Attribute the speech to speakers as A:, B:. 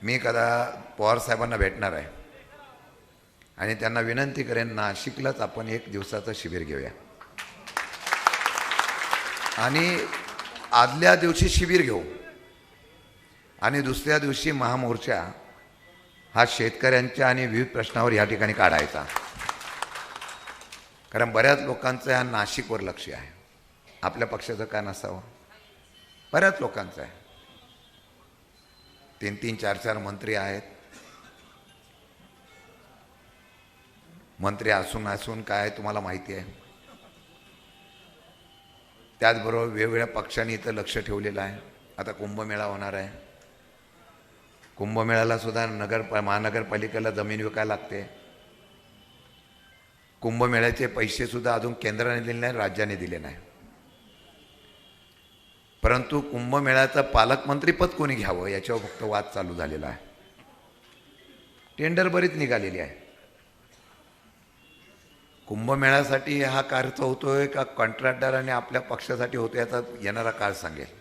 A: मी कदा पवारसाहेबांना भेटणार आहे आणि त्यांना विनंती करेन, नाशिकलाच आपण एक दिवसाचं शिबिर घेऊया आणि आदल्या दिवशी शिबिर घेऊ आणि दुसऱ्या दिवशी महामोर्चा हा शेतकऱ्यांच्या आणि विविध प्रश्नावर या ठिकाणी काढायचा. कारण बऱ्याच लोकांचं या नाशिकवर लक्ष आहे. आपल्या पक्षाचं काय नसावं, बऱ्याच लोकांचं आहे. 3-3, 4-4 मंत्री आहेत. मंत्री असून काय तुम्हाला माहिती आहे. त्याचबरोबर वेगवेगळ्या पक्षांनी इथं लक्ष ठेवलेलं आहे. आता कुंभमेळा होणार आहे. कुंभमेळ्याला सुद्धा महानगरपालिकेला जमीन विकायला लागते. कुंभमेळ्याचे पैसे सुद्धा अजून केंद्राने दिले नाही, राज्याने दिले नाही. परंतु कुंभमेळ्याचं पालकमंत्रीपद कोणी घ्यावं याच्यावर फक्त वाद चालू झालेला आहे. टेंडर बरीच निघालेली आहे. कुंभमेळ्यासाठी हा खर्च होतोय का कॉन्ट्रॅक्टर आणि आपल्या पक्षासाठी होतो याचा येणारा काळ सांगेल.